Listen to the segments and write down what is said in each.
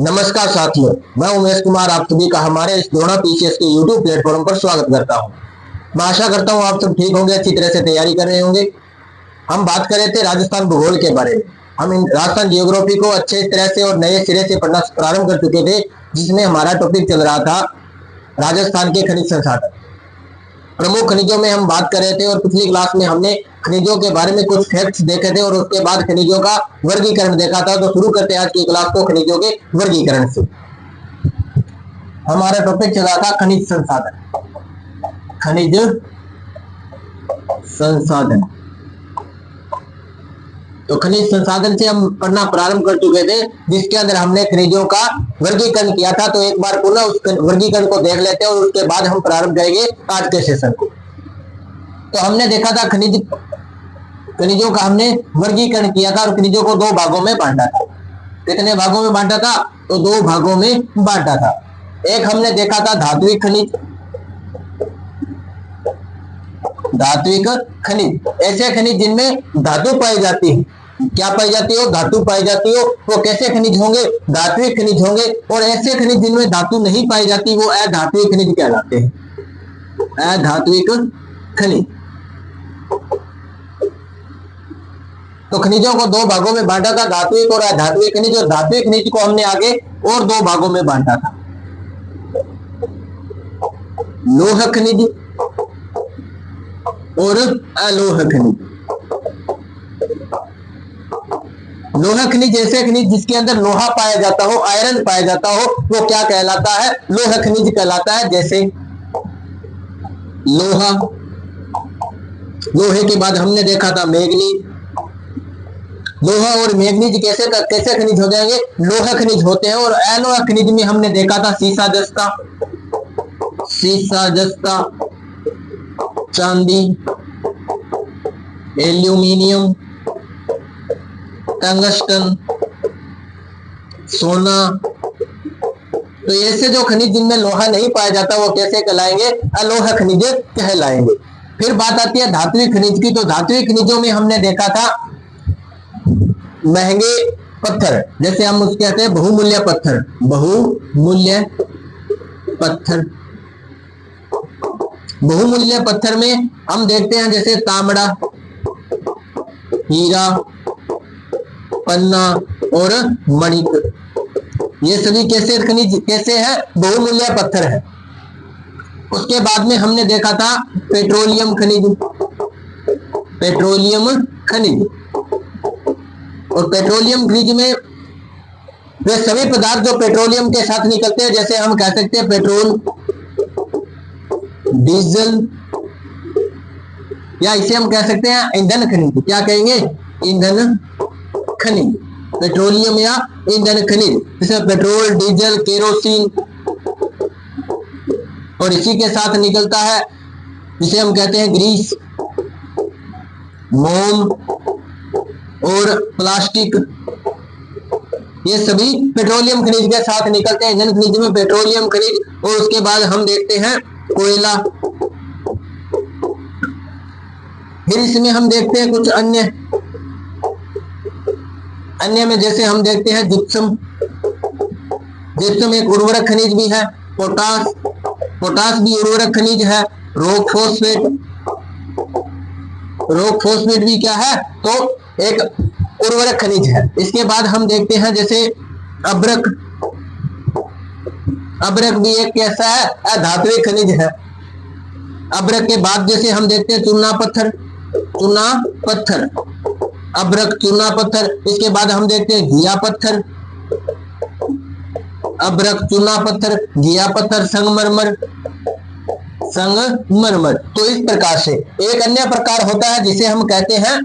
नमस्कार साथियों, मैं उमेश कुमार आप सभी का हमारे इस द्रोणा पीसीएस के यूट्यूब प्लेटफॉर्म पर स्वागत करता हूं। मैं आशा करता हूं आप सब ठीक होंगे, अच्छी तरह से तैयारी कर रहे होंगे। हम बात कर रहे थे राजस्थान भूगोल के बारे में। हम इन राजस्थान जियोग्राफी को अच्छे तरह से और नए सिरे से पढ़ना प्रारंभ कर चुके थे, जिसमें हमारा टॉपिक चल रहा था राजस्थान के खनिज संसाधन। प्रमुख खनिजों में हम बात कर रहे थे और पिछली क्लास में हमने खनिजों के बारे में कुछ फैक्ट्स देखे थे और उसके बाद खनिजों का वर्गीकरण देखा था। तो शुरू करते हैं आज की क्लास को खनिजों के वर्गीकरण से। हमारा टॉपिक चला था खनिज संसाधन। खनिज संसाधन, तो खनिज संसाधन से हम पढ़ना प्रारंभ कर चुके थे, जिसके अंदर हमने खनिजों का वर्गीकरण किया था। तो एक बार पुनः उस वर्गीकरण को देख लेते हैं और उसके बाद हम प्रारंभ करेंगे आज के सेशन को। तो हमने देखा था खनिजों का हमने वर्गीकरण किया था और खनिजों को दो भागों में बांटा था। कितने भागों में बांटा था? तो दो भागों में बांटा था। एक हमने देखा था धात्विक खनिज। धात्विक खनिज ऐसे खनिज जिनमें धातु पाई जाती है। क्या पाई जाती हो? धातु पाई जाती हो। वो कैसे खनिज होंगे? धात्विक खनिज होंगे। और ऐसे खनिज जिनमें धातु नहीं पाई जाती वो अधात्विक खनिज कहलाते हैं। अधात्विक खनिज। तो खनिजों को दो भागों में बांटा था, धात्विक और अधात्विक खनिज। और धात्विक खनिज को हमने आगे और दो भागों में बांटा था, लोह खनिज और अलोह खनिज। लोह खनिज ऐसे खनिज जिसके अंदर लोहा पाया जाता हो, आयरन पाया जाता हो, वो क्या कहलाता है? लोह खनिज कहलाता है। जैसे लोहा, लोहे के बाद हमने देखा था मैग्नीज। लोहा और मैग्नीज कैसे खनिज हो जाएंगे? लोह खनिज होते हैं। और अलोह खनिज में हमने देखा था सीसा जस्ता, चांदी, एल्यूमिनियम, टंगस्टन, सोना। तो ऐसे जो खनिज जिनमें लोहा नहीं पाया जाता वो कैसे कहलाएंगे? अलोह खनिज कहलाएंगे। फिर बात आती है धात्विक खनिज की। तो धात्विक खनिजों में हमने देखा था महंगे पत्थर, जैसे हम उसके कहते हैं बहुमूल्य पत्थर। बहुमूल्य पत्थर, बहुमूल्य पत्थर में हम देखते हैं जैसे तांबा, हीरा, पन्ना और मणिक। ये सभी कैसे खनिज कैसे है? बहुमूल्य पत्थर है। उसके बाद में हमने देखा था पेट्रोलियम खनिज। पेट्रोलियम खनिज, और पेट्रोलियम खनिज में वे सभी पदार्थ जो पेट्रोलियम के साथ निकलते हैं, जैसे हम कह सकते हैं पेट्रोल, डीजल, या इसे हम कह सकते हैं ईंधन खनिज। क्या कहेंगे? ईंधन खनिज। पेट्रोलियम या ईंधन खनिज, जैसे पेट्रोल, डीजल, केरोसिन। और इसी के साथ निकलता है जिसे हम कहते हैं ग्रीस, मोम और प्लास्टिक। ये सभी पेट्रोलियम खनिज के साथ निकलते हैं। ईंधन खनिज में पेट्रोलियम खनिज। और उसके बाद हम देखते हैं कोयला। फिर इसमें हम देखते हैं कुछ अन्य में जैसे हम देखते हैं जिप्सम। जिप्सम एक उर्वरक खनिज भी है। पोटास भी उर्वरक खनिज है। रॉक फॉस्फेट भी क्या है? तो एक उर्वरक खनिज है। इसके बाद हम देखते हैं जैसे अभ्रक। अभ्रक भी एक कैसा है? अधात्विक खनिज है। अभ्रक के बाद जैसे हम देखते हैं चूना पत्थर। अभ्रक, चूना पत्थर। इसके बाद हम देखते हैं घिया पत्थर। अभ्रक, चूना पत्थर, घिया पत्थर, संगमरमर। तो इस प्रकार से एक अन्य प्रकार होता है जिसे हम कहते हैं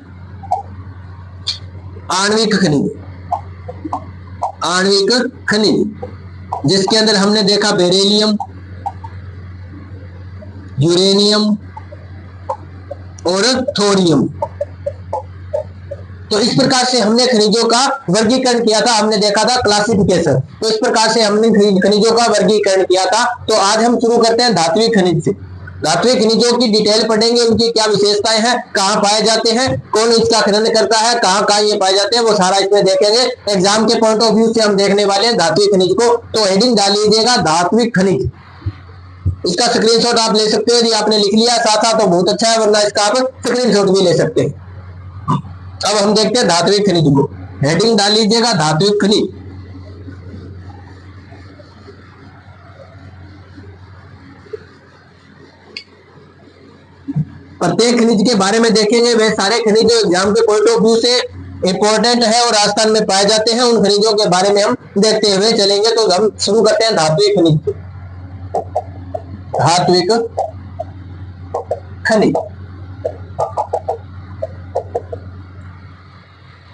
आणविक खनिज। आणविक खनिज, जिसके अंदर हमने देखा बेरिलियम, यूरेनियम और थोरियम। तो इस प्रकार से हमने खनिजों का वर्गीकरण किया था। हमने देखा था क्लासिफिकेशन। तो इस प्रकार से हमने खनिजों का वर्गीकरण किया था। तो आज हम शुरू करते हैं धात्विक खनिज से। धात्विक खनिजों की डिटेल पढ़ेंगे, उनकी क्या विशेषताएं हैं, कहाँ पाए जाते हैं, कौन इसका खनन करता है, कहाँ कहाँ ये पाए जाते हैं, वो सारा इसमें देखेंगे। एग्जाम के पॉइंट ऑफ व्यू से हम देखने वाले हैं धात्विक खनिज को। तो हेडिंग डाल लीजिएगा धात्विक खनिज। इसका स्क्रीनशॉट आप ले सकते हो, यदि आपने लिख लिया साथ साथ तो बहुत अच्छा है, वरना इसका आप स्क्रीनशॉट भी ले सकते हैं। अब हम देखते हैं धात्विक खनिज को। हेडिंग डाल लीजिएगा धात्विक खनिज। प्रत्येक खनिज के बारे में देखेंगे। वे सारे खनिज जो एग्जाम के पॉइंट ऑफ व्यू से इंपॉर्टेंट है और राजस्थान में पाए जाते हैं, उन खनिजों के बारे में हम देखते हुए चलेंगे। तो हम शुरू करते हैं धात्विक खनिज। धात्विक खनिज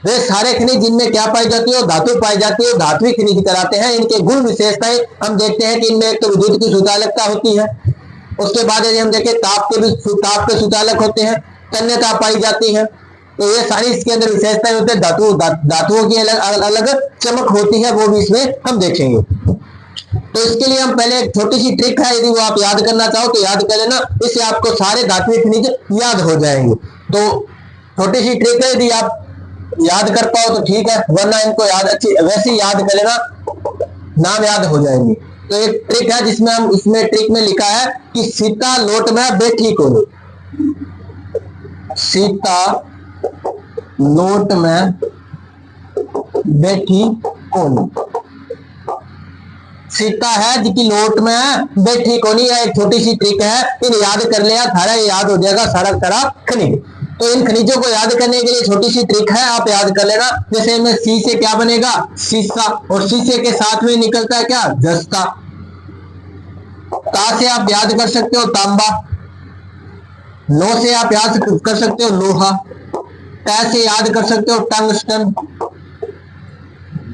वे सारे खनिज जिनमें क्या पाई जाती है, धातु पाई जाती है, धात्विक खनिज कराते हैं। इनके गुण विशेषताएं हम देखते हैं कि इनमें एक तो विद्युत की सुचालकता होती है, उसके बाद यदि हम देखें ताप के सुचालक होते हैं, तन्यता पाई जाती है। तो ये सारी इसके अंदर विशेषताएं होती है। धातुओं की अलग अलग चमक होती है, वो भी इसमें हम देखेंगे। तो इसके लिए हम पहले एक छोटी सी ट्रिक है, यदि वो आप याद करना चाहो तो याद कर लेना, इससे आपको सारे धात्विक खनिज याद हो जाएंगे। तो छोटी सी ट्रिक है, यदि आप याद कर पाओ तो ठीक है, वरना इनको वैसे याद कर लेना, नाम याद हो जाएंगे। तो एक ट्रिक है जिसमें हम इसमें ट्रिक में लिखा है कि सीता लोट में बैठी कोनी। सीता लोट में बैठी कोनी। सीता है जिसकी लोट में बैठी कोनी। यह एक छोटी सी ट्रिक है, इन याद कर लिया थारा याद हो जाएगा सारा सारा खनिज। तो इन खनिजों को याद करने के लिए छोटी सी ट्रिक है, आप याद कर लेना। जैसे इनमें सी से क्या बनेगा, सीसा, और शीशे के साथ में निकलता है क्या, जस्ता। ता से आप याद कर सकते हो तांबा, लो से आप याद कर सकते हो लोहा, ट से याद कर सकते हो टंगस्टन,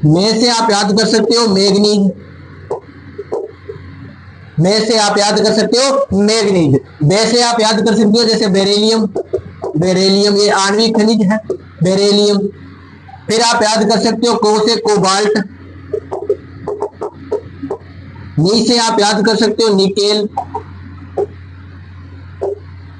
मे से आप याद कर सकते हो मैग्नीज, मे से आप याद कर सकते हो मैग्नीज, बे से आप याद कर सकते हो जैसे बेरिलियम। बेरिलियम ये आणविक खनिज है, बेरिलियम। फिर आप याद कर सकते हो को से कोबाल्ट, नी से आप याद कर सकते हो निकेल।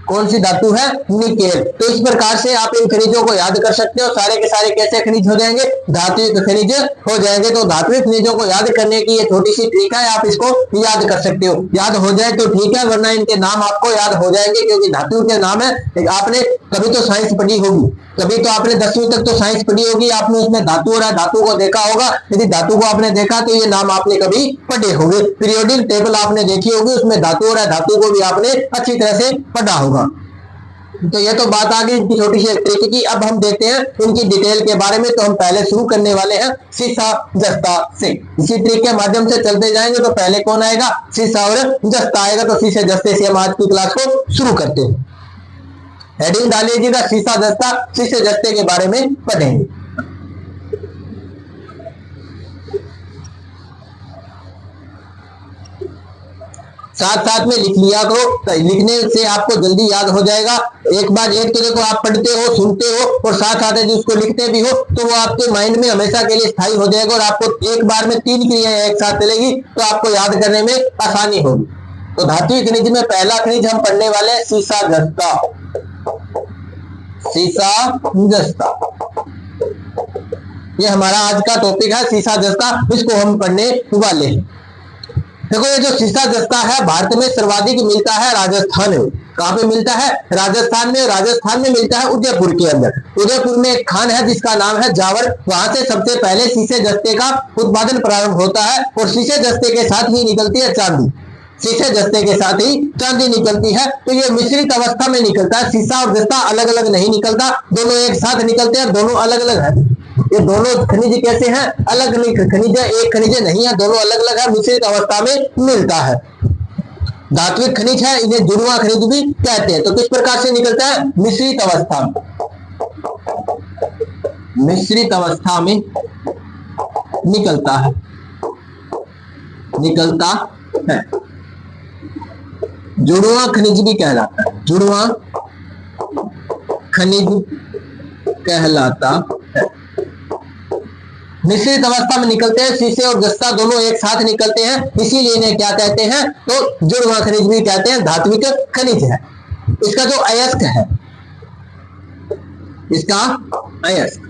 कौन सी धातु है, निकेल। तो इस प्रकार से आप इन खनिजों को याद कर सकते हो। सारे के सारे कैसे खनिज हो जाएंगे, धात्विक खनिज हो जाएंगे। तो धात्विक खनिजों को याद करने की ये छोटी सी ट्रिक है, आप इसको याद कर सकते हो। याद हो जाए तो ठीक है, वरना इनके नाम आपको याद हो जाएंगे, क्योंकि धातु के नाम है। आपने कभी तो साइंस पढ़ी होगी, कभी तो आपने 10वीं तक तो साइंस पढ़ी होगी, आपने उसमें धातु और धातु को देखा होगा। यदि धातु को आपने देखा तो ये नाम आपने कभी पढ़े होंगे। पीरियोडिक टेबल आपने देखी होगी, उसमें धातु और धातु को भी आपने अच्छी तरह से पढ़ा होगा। तो ये तो बात आ गई इनकी छोटी सी ट्रिक की। अब हम देखते हैं इनकी डिटेल के बारे में। तो हम पहले शुरू करने वाले हैं सीसा जस्ता से। इसी ट्रिक के माध्यम से चलते जाएंगे। तो पहले कौन आएगा, सीसा और जस्ता आएगा। तो सीसे जस्ते से हम आज की क्लास को शुरू करते हैं। हेडिंग डालिएगा सीसा जस्ता, सीसे जस्ते के बारे में पढ़ेंगे। साथ साथ में लिख लिया करो, तो लिखने से आपको जल्दी याद हो जाएगा। एक बार एक तो देखो आप पढ़ते हो, सुनते हो और साथ साथ यदि उसको लिखते भी हो तो वो आपके माइंड में हमेशा के लिए स्थायी हो जाएगा। और आपको एक बार में 3 क्रियाएं एक साथ चलेगी तो आपको याद करने में आसानी होगी। तो धात्विक खनिज में पहला खनिज हम पढ़ने वाले हैं सीसा जस्ता। सीसा जस्ता ये हमारा आज का टॉपिक है, सीसा जस्ता। इसको हम पढ़ने वाले हैं। देखो ये जो सीसा जस्ता है भारत में सर्वाधिक मिलता है राजस्थान में। कहां पे मिलता है, राजस्थान में। राजस्थान में मिलता है उदयपुर के अंदर। उदयपुर में एक खान है जिसका नाम है जावर। वहां से सबसे पहले सीसे जस्ते का उत्पादन प्रारंभ होता है और सीसे जस्ते के साथ ही निकलती है चांदी। सीसे जस्ते के साथ ही चांदी निकलती है। तो ये मिश्रित अवस्था में निकलता है। सीसा और जस्ता अलग अलग नहीं निकलता, दोनों एक साथ निकलते हैं, दोनों अलग अलग है। ये दोनों खनिज कैसे हैं, अलग अलग खनिज है, एक खनिज नहीं है, दोनों अलग अलग है, मिश्रित अवस्था में मिलता है। धात्विक खनिज है, इन्हें जुड़वा खनिज भी कहते हैं। तो किस प्रकार से निकलता है, मिश्रित अवस्था में। मिश्रित अवस्था में निकलता है, निकलता है। जुड़वा खनिज भी कहलाता है, जुड़वा खनिज कहलाता है। मिश्रित अवस्था में निकलते हैं, सीसे और जस्ता दोनों एक साथ निकलते हैं, इसीलिए इन्हें क्या कहते हैं, तो जुड़वां खनिज भी कहते हैं, धात्विक खनिज है। इसका जो अयस्क है, इसका अयस्क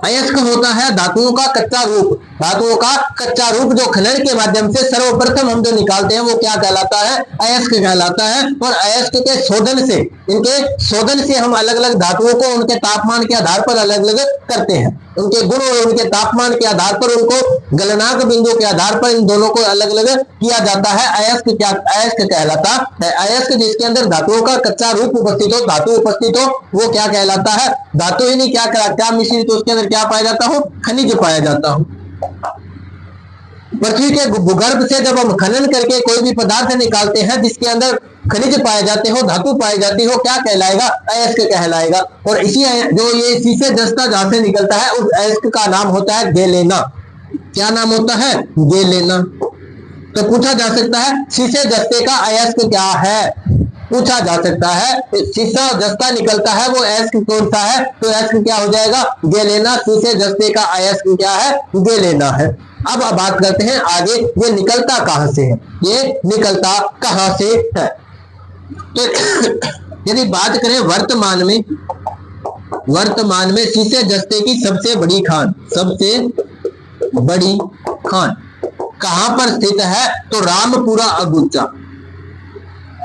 अयस्क होता है धातुओं का कच्चा रूप। धातुओं का कच्चा रूप जो खनन के माध्यम से सर्वप्रथम हम जो निकालते हैं वो क्या कहलाता है, अयस्क कहलाता है। और अयस्क के शोधन से, इनके शोधन से हम अलग अलग धातुओं को उनके तापमान के आधार पर अलग अलग करते हैं। उनके गुण और उनके तापमान के आधार पर, उनको गलनांक बिंदु के आधार पर इन दोनों को अलग अलग किया जाता है। अयस्क क्या, अयस्क कहलाता है। अयस्क जिसके अंदर धातुओं का कच्चा रूप उपस्थित हो, धातु उपस्थित हो, वो क्या कहलाता है, धातु ही नहीं, क्या मिश्रित, उसके अंदर क्या पाया जाता हो, खनिज पाया जाता हो। पृथ्वी के भूगर्भ से जब हम खनन करके कोई भी पदार्थ निकालते हैं जिसके अंदर खनिज पाए जाते हो, धातु पाई जाती हो, क्या कहलाएगा, अयस्क कहलाएगा। और इसी जो ये सीसे जस्ता जहां से निकलता है उस अयस्क का नाम होता है गेलेना। क्या नाम होता है, गेलेना। तो पूछा जा सकता है सीसे जस्ते का अयस्क क्या है, पूछा जा सकता है। सीसा जस्ता निकलता है वो अयस्क कौन सा है, तो अयस्क क्या हो जाएगा, गेलेना। सीसे जस्ते का अयस्क क्या है, गेलेना है। अब बात करते हैं आगे, ये निकलता कहां से है, ये निकलता कहां से है। तो यदि बात करें वर्तमान में सीसे जस्ते की सबसे बड़ी खान कहां पर स्थित है, तो रामपुरा अगुचा।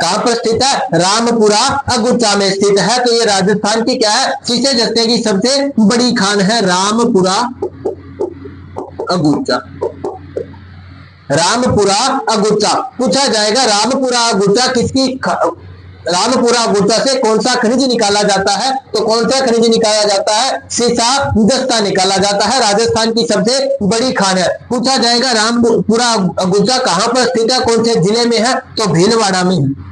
कहां पर स्थित है, रामपुरा अगुचा में स्थित है। तो ये राजस्थान की क्या है, सीसे जस्ते की सबसे बड़ी खान है रामपुरा अगुचा। रामपुरा अगुचा पूछा जाएगा, रामपुरा अगुचा किसकी, रामपुरा अगुचा से कौन सा खनिज निकाला जाता है, तो कौन सा खनिज निकाला जाता है, सीसा जस्ता निकाला जाता है। राजस्थान की सबसे बड़ी खान है। पूछा जाएगा रामपुरा अगुचा कहां पर स्थित है, कौन से जिले में है, तो भीलवाड़ा में है।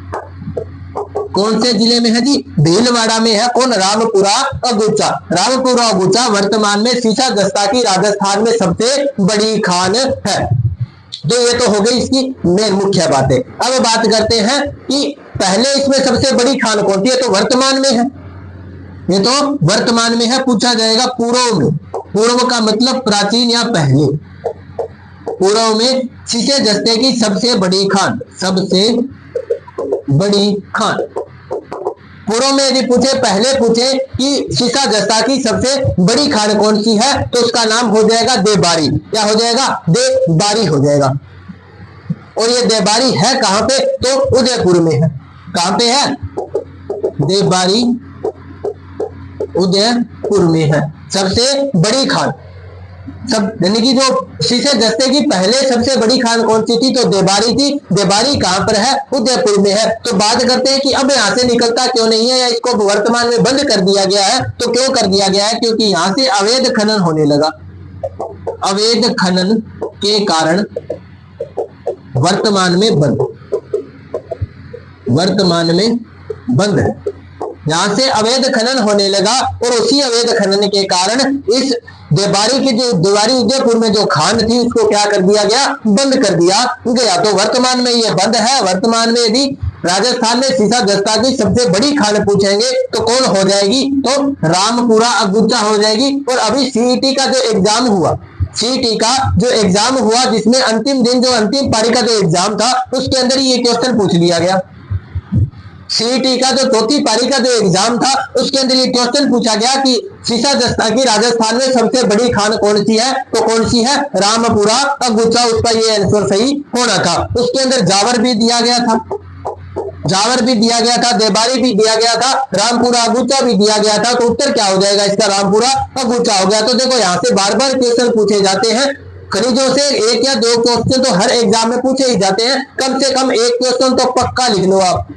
कौन से जिले में है जी, भीलवाड़ा में है। कौन, रामपुरा अगुचा। रामपुरा अगुचा वर्तमान में सीसा जस्ता की राजस्थान में सबसे बड़ी खान है। तो ये तो हो गई इसकी मेन मुख्य बातें। अब बात करते हैं कि पहले इसमें सबसे बड़ी खान कौन सी है, तो वर्तमान में है, ये तो वर्तमान में है। पूछा जाएगा पूर्व में, पूर्व का मतलब प्राचीन या पहले। पूर्व में सीसे जस्ते की सबसे बड़ी खान, सबसे बड़ी खान। पूर्व में यदि पूछे, पहले पूछे कि सीसा जस्ता की सबसे बड़ी खान कौन सी है, तो उसका नाम हो जाएगा देबारी। क्या हो जाएगा, देबारी हो जाएगा। और ये देबारी है कहां पे, तो उदयपुर में है। कहां पे है, देबारी उदयपुर में है, सबसे बड़ी खान। सब यानी कि जो सीसे जस्ते की पहले सबसे बड़ी खान कौन सी थी, तो देबारी थी। देबारी कहां पर है, उदयपुर में है। तो बात करते हैं कि अब यहां से निकलता क्यों नहीं है, या इसको वर्तमान में बंद कर दिया गया है। तो क्यों कर दिया गया है, क्योंकि यहां से अवैध खनन होने लगा। अवैध खनन के कारण वर्तमान में बंद है। यहां से अवैध खनन होने लगा और उसी अवैध खनन के कारण इस देबारी की जो देबारी उदयपुर में जो खान थी उसको क्या कर दिया गया, बंद कर दिया गया। तो वर्तमान में ये बंद है। वर्तमान में यदि राजस्थान में सीसा जस्ता की सबसे बड़ी खान पूछेंगे तो कौन हो जाएगी, तो रामपुरा अगुचा हो जाएगी। और अभी सीईटी का जो एग्जाम हुआ, सीईटी का जो एग्जाम हुआ जिसमें अंतिम दिन जो अंतिम पारी का जो एग्जाम था उसके अंदर ये क्वेश्चन पूछ लिया गया। सीईटी का जो चौथी पारी का जो एग्जाम था उसके अंदर ये क्वेश्चन पूछा गया कि सीसा जस्ता की राजस्थान में सबसे बड़ी खान कौन सी है, तो कौन सी है, रामपुरा अगुचा। उसका ये आंसर सही होना था। उसके अंदर जावर भी दिया गया था, देबारी भी दिया गया था, रामपुरा अगुचा भी दिया गया था। तो उत्तर क्या हो जाएगा इसका, रामपुरा अगुचा हो गया। तो देखो यहाँ से बार बार क्वेश्चन पूछे जाते हैं खनिजों से। एक या दो क्वेश्चन तो हर एग्जाम में पूछे ही जाते हैं, कम से कम एक क्वेश्चन तो पक्का लिख लो आप।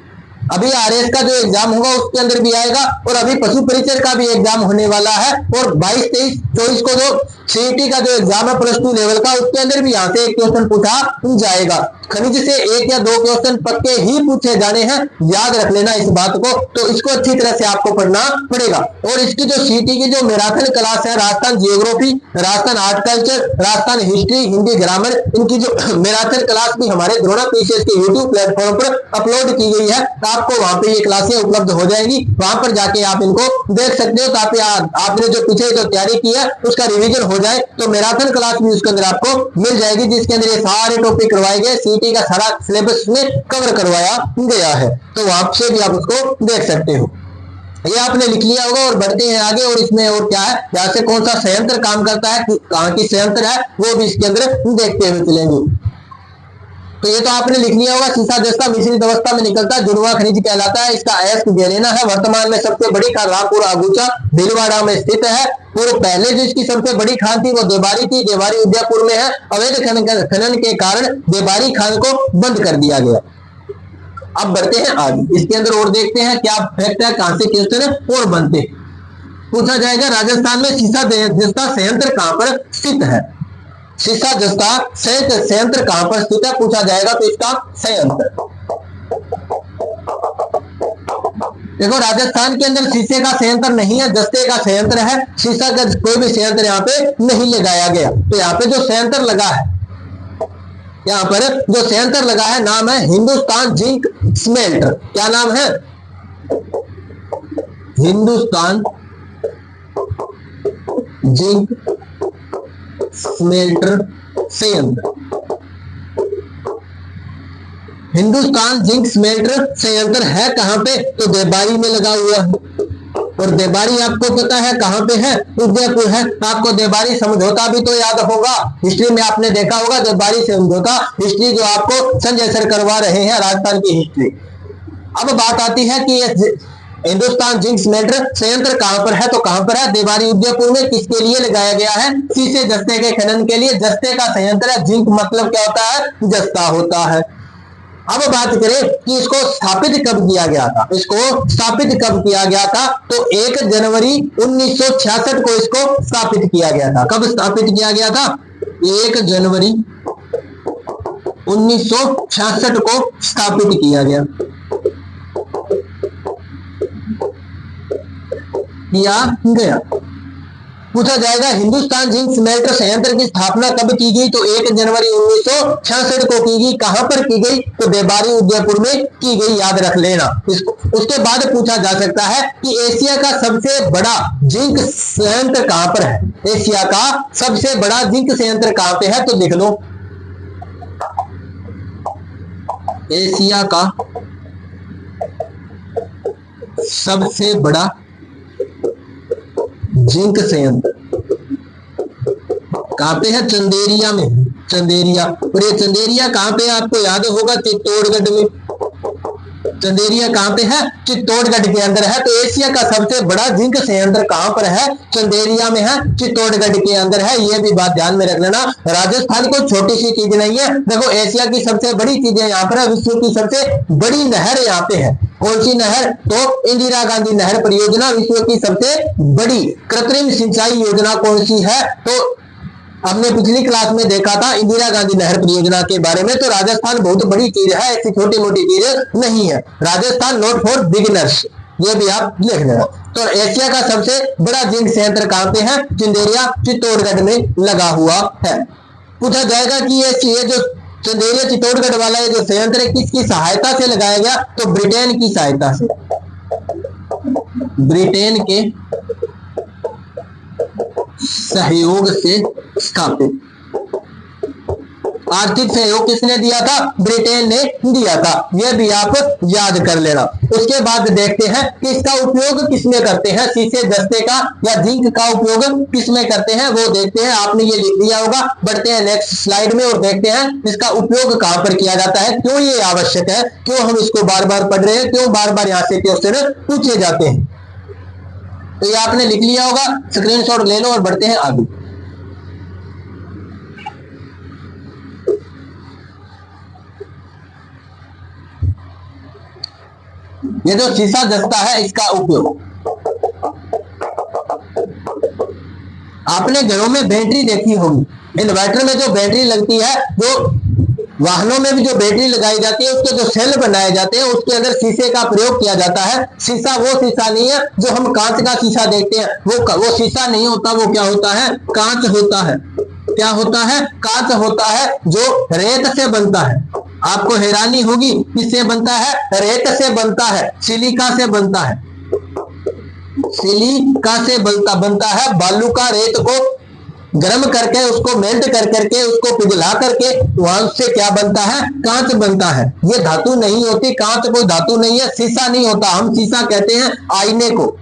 अभी आरएस का जो एग्जाम होगा उसके अंदर भी आएगा और अभी पशु परिचय का भी एग्जाम होने वाला है। और 22, 23, 24 को जो सीईटी का जो एग्जाम है +2 लेवल का उसके अंदर भी यहाँ से एक क्वेश्चन पूछा जाएगा। खनिज से एक या दो क्वेश्चन पक्के ही पूछे जाने हैं, याद रख लेना इस बात को। तो इसको अच्छी तरह से आपको पढ़ना पड़ेगा। और इसकी जो सीईटी की जो मैराथन क्लास है, Rajasthan geography, Rajasthan art culture, Rajasthan history, Hindi grammar, इनकी जो मैराथन क्लास भी हमारे द्रोणा पीसीएस के यूट्यूब प्लेटफॉर्म पर अपलोड की गई है। आपको वहां पे ये क्लासें उपलब्ध हो जाएंगी, वहां पर जाके आप इनको देख सकते हो। ताकि आपने जो पीछे जो तैयारी की है उसका रिवीजन हो जाए तो मैराथन क्लास भी उसके अंदर आपको मिल जाएगी, जिसके अंदर ये सारे टॉपिक करवाए गए, सीटी का सारा सिलेबस में कवर करवाया गया है। तो वहां से भी आप उसको देख सकते हो। ये आपने लिख लिया होगा और बढ़ते हैं आगे। और इसमें और क्या है, यहाँ से कौन सा संयंत्र काम करता है, कहाँ की संयंत्र है, वो भी इसके अंदर देखते हुए चलेंगे। तो ये तो आपने लिख लिया होगा। सीसा जस्ता मिश्रित अवस्था में निकलता है, जुड़वा खनिज कहलाता है। इसका अयस्क गैलेना है। वर्तमान में सबसे बड़ी खान रामपुर आगूचा भीलवाड़ा में स्थित है। पूर्व पहले जो इसकी सबसे बड़ी खान थी वो देबारी थी, देबारी उदयपुर में है। अवैध खनन के कारण देबारी खान को बंद कर दिया गया। अब बढ़ते हैं आगे, इसके अंदर और देखते हैं क्या फैक्ट है, कहां से क्वेश्चन और बनते पूछा जाएगा। राजस्थान में सीसा जस्ता संयंत्र कहां पर स्थित है, सीसा जस्ता संयंत्र कहां पर स्थित है पूछा जाएगा। तो इसका संयंत्र देखो, राजस्थान के अंदर शीशे का संयंत्र नहीं है, जस्ते का संयंत्र है। शीशा का कोई भी संयंत्र यहाँ पे नहीं लगाया गया। तो यहाँ पे जो संयंत्र लगा है, यहाँ पर जो संयंत्र लगा है नाम है हिंदुस्तान जिंक स्मेल्टर। क्या नाम है, हिंदुस्तान जिंक स्मेल्टर संयंत्र। हिंदुस्तान जिंक स्मेल्टर संयंत्र है कहां पे, तो देबारी में लगा हुआ है। और देबारी आपको पता है कहां पे है, उदयपुर है। आपको देबारी समझौता भी तो याद होगा, हिस्ट्री में आपने देखा होगा देबारी समझौता, हिस्ट्री जो आपको संजय सर करवा रहे हैं राजस्थान की हिस्ट्री। अब बात आती है कि हिंदुस्तान जिंक स्मेल्टर संयंत्र कहां पर है, तो कहां पर है, देबारी उदयपुर में। किसके लिए लगाया गया है, शीशे जस्ते के खनन के लिए। जस्ते का संयंत्र है, जिंक मतलब क्या होता है, जस्ता होता है। अब बात करें कि इसको स्थापित कब किया गया था, इसको स्थापित कब किया गया था, तो 1 जनवरी 1966 को इसको स्थापित किया गया था। कब स्थापित किया गया था, 1 जनवरी 1966 को स्थापित किया गया पूछा जाएगा। हिंदुस्तान जिंक स्मेल्टर संयंत्र की स्थापना कब की गई, तो 1 जनवरी 1966 को की गई। कहां पर की गई, तो देबारी उदयपुर में की गई, याद रख लेना इसको। उसके बाद पूछा जा सकता है कि एशिया का सबसे बड़ा जिंक संयंत्र कहां पर है, एशिया का सबसे बड़ा जिंक संयंत्र कहां पे है, तो देख लो। एशिया का सबसे बड़ा जिंक संयंत्र कहां पे है, चंदेरिया में, चंदेरिया। और ये चंदेरिया कहां पे है, आपको याद होगा, चित्तौड़गढ़ में। चंदेरिया कहां पे है, चित्तौड़गढ़ के अंदर है। तो एशिया का सबसे बड़ा जिंक संयंत्र कहां पर है, चंदेरिया में है, चित्तौड़गढ़ के अंदर है। ये भी बात ध्यान में रख लेना। राजस्थान को छोटी सी चीज नहीं है। देखो, एशिया की सबसे बड़ी चीजें यहाँ पर है, विश्व की सबसे बड़ी नहर यहाँ पे है। कौन सी नहर, तो इंदिरा गांधी नहर परियोजना विश्व की सबसे बड़ी कृत्रिम सिंचाई योजना कौन सी है, तो हमने पिछली क्लास में देखा था इंदिरा गांधी नहर परियोजना के बारे में। तो राजस्थान बहुत बड़ी चीज है, ऐसी छोटी मोटी चीज नहीं है। राजस्थान नॉट फॉर बिगिनर्स, ये भी आप लिख लेना। तो एशिया का सबसे बड़ा जिंक संयंत्र कहां पे है, चंदेरिया चित्तौड़गढ़ में लगा हुआ है। पूछा जाएगा कि ये जो चंदेरिया चित्तौड़गढ़ वाला ये जो संयंत्र है किसकी सहायता से लगाया गया, तो ब्रिटेन की सहायता से, ब्रिटेन के सहयोग से स्थापित। आर्थिक सहयोग किसने दिया था, ब्रिटेन ने दिया था। यह भी आप याद कर लेना। उसके बाद देखते हैं कि इसका उपयोग किसमें करते हैं, शीशे जस्ते का या जिंक का उपयोग किसमें करते हैं, वो देखते हैं। आपने ये लिख दिया होगा। बढ़ते हैं नेक्स्ट स्लाइड में और देखते हैं इसका उपयोग कहां पर किया जाता है, क्यों ये आवश्यक है, क्यों हम इसको बार बार पढ़ रहे हैं, क्यों बार बार यहां से क्वेश्चन पूछे जाते हैं। तो ये आपने लिख लिया होगा, स्क्रीनशॉट ले लो और बढ़ते हैं आगे। ये जो शीशा जस्ता है इसका उपयोग, आपने घरों में बैटरी देखी होगी। इन्वर्टर में जो बैटरी लगती है, जो वाहनों में भी जो बैटरी लगाई जाती है, उसके जो सेल बनाए जाते हैं उसके अंदर शीशे का प्रयोग किया जाता है। शीशा वो शीशा नहीं है जो हम कांच का शीशा देखते हैं, वो शीशा नहीं होता। वो क्या होता है, कांच होता है। क्या होता है, कांच होता है जो रेत से बनता है। आपको हैरानी होगी, किससे बनता है, रेत से बनता है, सिलिका से बनता है, सिलिका से बनता है। बालू का रेत को गर्म करके उसको मेल्ट कर करके उसको पिघला करके वहां से क्या बनता है, कांच बनता है। ये धातु नहीं होती, कांच कोई धातु नहीं है, शीशा नहीं होता। हम शीशा कहते हैं आईने को,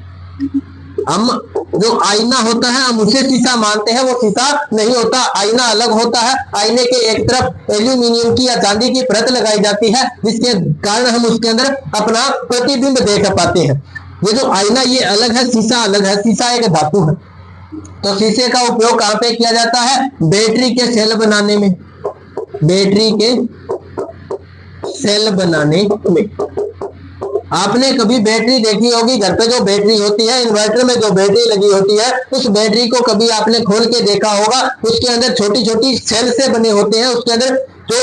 हम जो आईना होता है हम उसे शीशा मानते हैं, वो शीशा नहीं होता। आईना अलग होता है। आईने के एक तरफ एल्यूमिनियम की या चांदी की परत लगाई जाती है, जिसके कारण हम उसके अंदर अपना प्रतिबिंब देख पाते हैं। ये जो आईना ये अलग है, शीशा अलग है। शीशा एक धातु है। तो शीशे का उपयोग कहां पे किया जाता है, बैटरी के सेल बनाने में, बैटरी के सेल बनाने में। आपने कभी बैटरी देखी होगी, घर पे जो बैटरी होती है, इन्वर्टर में जो बैटरी लगी होती है, उस बैटरी को कभी आपने खोल के देखा होगा। उसके अंदर छोटी छोटी सेल से बने होते हैं। उसके अंदर जो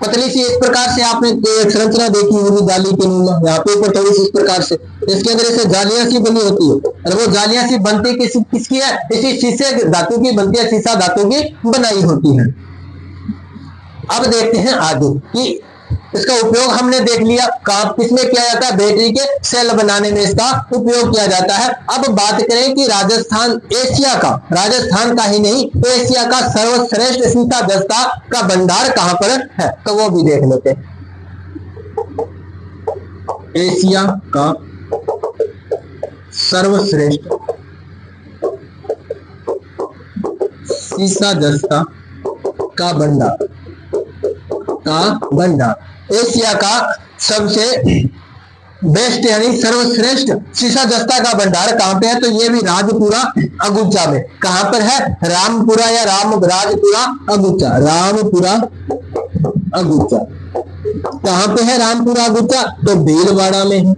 पतली सी इस प्रकार से आपने संरचना देखी होगी जाली के नुमा, यहाँ पे ऊपर थोड़ी सी इस प्रकार से, इसके अंदर ऐसे जालियां सी बनी होती है। और वो जालियां सी बनती किसकी है, इसी शीशे धातु की बनती है, शीशा धातु की बनाई होती है। अब देखते हैं आगे कि इसका उपयोग हमने देख लिया, किसमें किया जाता है, बैटरी के सेल बनाने में इसका उपयोग किया जाता है। अब बात करें कि राजस्थान एशिया का, राजस्थान का ही नहीं एशिया का सर्वश्रेष्ठ शीशा दस्ता का भंडार कहां पर है, तो वो भी देख लेते हैं। एशिया का सर्वश्रेष्ठ शीशा दस्ता का भंडार, एशिया का सबसे बेस्ट यानी सर्वश्रेष्ठ शीशा दस्ता का भंडार कहां पे है, तो ये भी राजपुरा अगुचा में। कहां पर है, रामपुरा या राजपुरा अगुचा, रामपुरा अगुचा। कहां पे है रामपुरा अगुचा, तो भीलवाड़ा में है।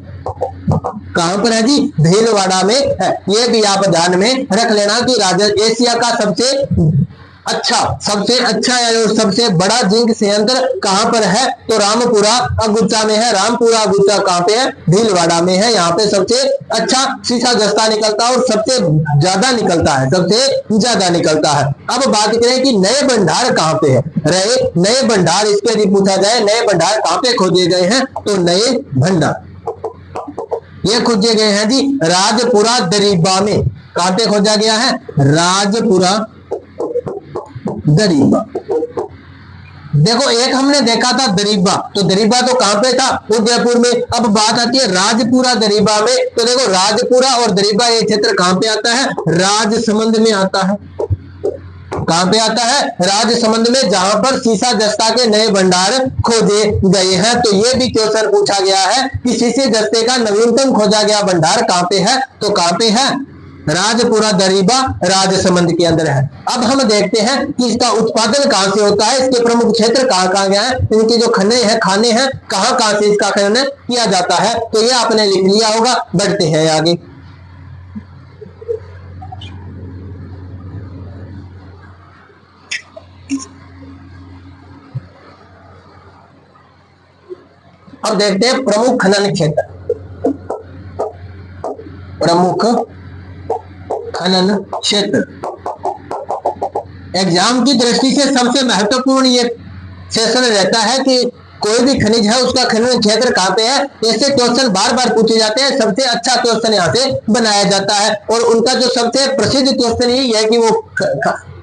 कहां पर है जी, भीलवाड़ा में है। ये भी आप ध्यान में रख लेना कि एशिया का सबसे अच्छा या सबसे बड़ा जिंक संयंत्र कहां पर है, तो रामपुरा अगुचा में है। रामपुरा अगुचा कहां पे है, भीलवाड़ा में है। यहाँ पे सबसे अच्छा शीशा दस्ता निकलता है और सबसे ज्यादा निकलता है, सबसे ज्यादा निकलता है। अब बात करें कि नए भंडार कहां पे है, नए भंडार, इसके यदि पूछा जाए नए भंडार कहां पे खोजे गए हैं, तो नए भंडार ये खोजे गए हैं जी राजपुरा दरीबा में। कहां पे खोजा गया है, राजपुरा दरीबा। देखो एक हमने देखा था दरीबा, तो दरीबा तो कहां पे था, उदयपुर में। अब बात आती है राजपुरा दरीबा में, तो देखो राजपुरा और दरीबा ये क्षेत्र कहां पे आता है, राजसमंद में आता है। कहां पे आता है, राजसमंद में, जहां पर शीशा दस्ता के नए भंडार खोजे गए हैं। तो ये भी क्वेश्चन पूछा गया है कि शीशे दस्ते का नवीनतम खोजा गया भंडार कहां पे है, तो कहां पे है, राजपुरा दरीबा राजसमंद के अंदर है। अब हम देखते हैं कि इसका उत्पादन कहां से होता है, इसके प्रमुख क्षेत्र कहां गया है, इनके जो खाने हैं कहां से इसका खनन किया जाता है, तो ये आपने लिख लिया होगा। बढ़ते हैं आगे। अब देखते हैं प्रमुख खनन क्षेत्र, प्रमुख खनन क्षेत्र। एग्जाम की दृष्टि से सबसे महत्वपूर्ण ये सेशन रहता है कि कोई भी खनिज है उसका खनन क्षेत्र कहां पे है। ऐसे क्वेश्चन बार बार पूछे जाते हैं, सबसे अच्छा क्वेश्चन यहाँ से बनाया जाता है। और उनका जो सबसे प्रसिद्ध क्वेश्चन यही है कि वो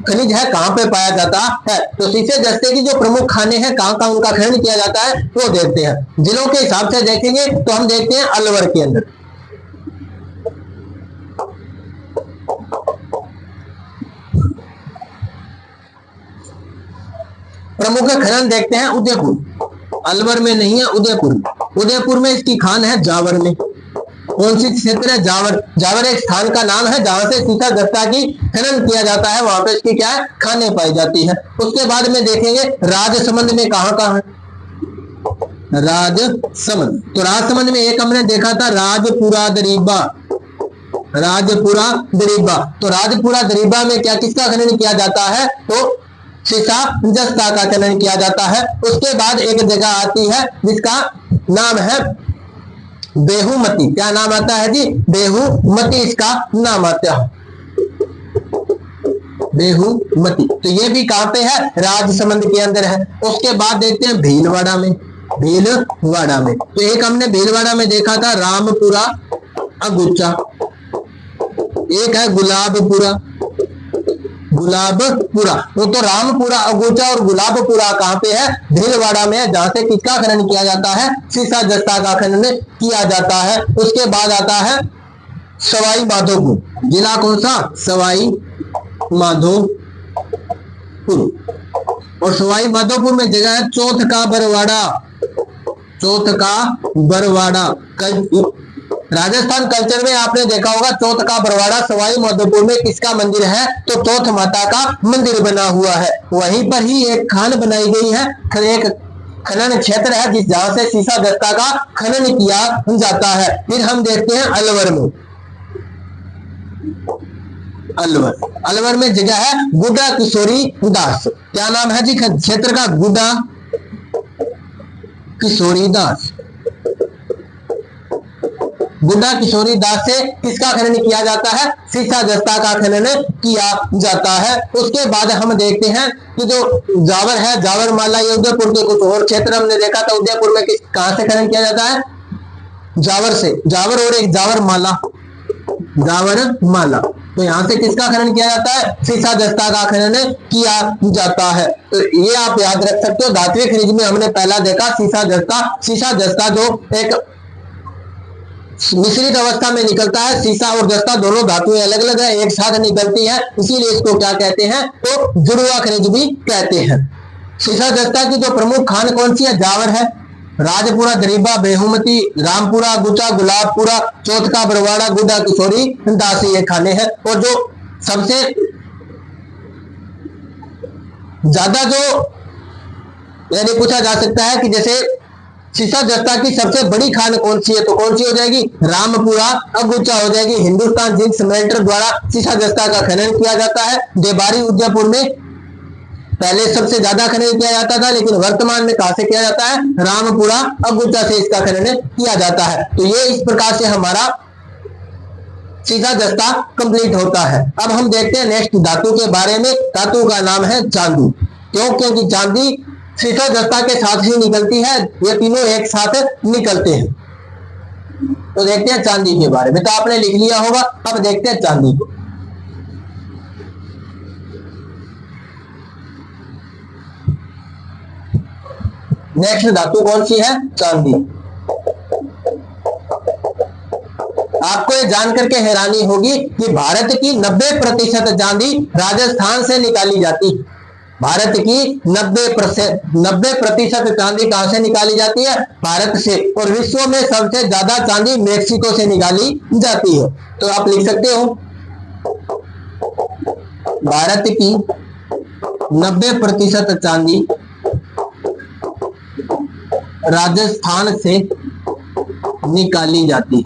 खनिज है कहां पे पाया जाता है। तो शीशे दस्ते की जो प्रमुख खाने हैं कहां उनका खनन किया जाता है, वो देखते हैं। जिलों के हिसाब से देखेंगे तो हम देखते हैं अलवर के अंदर, प्रमुख खनन देखते हैं उदयपुर, अलवर में नहीं है, उदयपुर में इसकी खान है जावर में। कौन सी क्षेत्र है, जावर एक स्थान का नाम है जहां से शीशा दस्ता की खनन किया जाता है, वहां पे इसकी क्या है, खाने पाई जाती है। उसके बाद में देखेंगे राजसमंद में कहां है, राजसमंद। तो राजसमंद में एक हमने देखा था राजपुरा दरीबा, तो राजपुरा दरीबा में क्या किसका खनन किया जाता है, तो शीशा दस्ता का खनन किया जाता है। उसके बाद एक जगह आती है जिसका नाम है बेहुमती। क्या नाम आता है जी, बेहुमती इसका नाम आता है, बेहुमती। तो ये भी कहां पे है, राजसमंद के अंदर है। उसके बाद देखते हैं भीलवाड़ा में, तो एक हमने भीलवाड़ा में देखा था रामपुरा अगुचा, एक है गुलाबपुरा गुलाबपुरा। तो रामपुरा, अगुचा और गुलाबपुरा कहाँ पे है? भीलवाड़ा में है, जहां से किसका खनन किया जाता है? सीसा जस्ता का खनन किया जाता है। उसके बाद आता है सवाई माधोपुर। जिला कौन सा? सवाई माधोपुर। और सवाई माधोपुर में जगह है चौथ का बरवाड़ा। चौथ का बरवाड़ा राजस्थान कल्चर में आपने देखा होगा, चौथ का बरवाड़ा सवाई माधोपुर में किसका मंदिर है? तो चौथ माता का मंदिर बना हुआ है। वहीं पर ही एक खान बनाई गई है, एक खनन क्षेत्र है जिस जहां से सीसा जस्ता का खनन किया जाता है। फिर हम देखते हैं अलवर में। अलवर में जगह है गुड्डा किशोरी दास। क्या नाम है जी क्षेत्र का? गुड्डा किशोरी दास। गुड्डा किशोरी दास से किसका खनन किया जाता है? सीसा जस्ता का खनन किया जाता है। उसके बाद हम देखते हैं कि जो जावर है, जावर माला, ये उदयपुर के कुछ और क्षेत्र हमने देखा था। उदयपुर में कहां से खनन किया जाता है? जावर से। जावर और एक जावर माला, जावर माला। तो यहां से किसका खनन किया जाता है? सीसा जस्ता का खनन किया जाता है। तो ये आप याद रख सकते हो। धात्विक खनिज में हमने पहला देखा सीसा जस्ता। सीसा जस्ता जो एक मिश्रित अवस्था में निकलता है। सीसा और जस्ता दोनों धातुएं अलग अलग है, एक साथ निकलती है, इसीलिए इसको क्या कहते हैं? तो जुड़वा खनिज भी कहते हैं। सीसा जस्ता की जो प्रमुख खान कौन सी है? जावर है, राजपुरा, दरीबा, बेहुमती, रामपुरा, गुचा, गुलाबपुरा, चौथ का बरवाड़ा, गुड्डा किशोरी दास, ये खाने हैं। और जो सबसे ज्यादा जो यानी पूछा जा सकता है कि जैसे सीसा जस्ता की सबसे बड़ी खान कौन सी है? तो कौन सी हो जाएगी? रामपुरा अगुचा हो जाएगी। हिंदुस्तान जिंक स्मेल्टर द्वारा सीसा जस्ता का खनन किया जाता है। देबारी उदयपुर में पहले सबसे ज्यादा खनन किया जाता था, लेकिन वर्तमान में कहां से किया जाता है? रामपुरा अगुचा से इसका खनन किया जाता है। तो ये इस प्रकार से हमारा सीसा जस्ता कंप्लीट होता है। अब हम देखते हैं नेक्स्ट धातु के बारे में। धातु का नाम है चांदी। क्यों? क्योंकि चांदी सीसा जस्ता के साथ ही निकलती है, ये तीनों एक साथ निकलते हैं। तो देखते हैं चांदी के बारे में। तो आपने लिख लिया होगा। अब देखते हैं चांदी को। नेक्स्ट धातु कौन सी है? चांदी। आपको ये जानकर के हैरानी होगी कि भारत की 90% चांदी राजस्थान से निकाली जाती है। भारत की 90% चांदी कहां से निकाली जाती है? भारत से। और विश्व में सबसे ज्यादा चांदी मेक्सिको से निकाली जाती है। तो आप लिख सकते हो भारत की 90% चांदी राजस्थान से निकाली जाती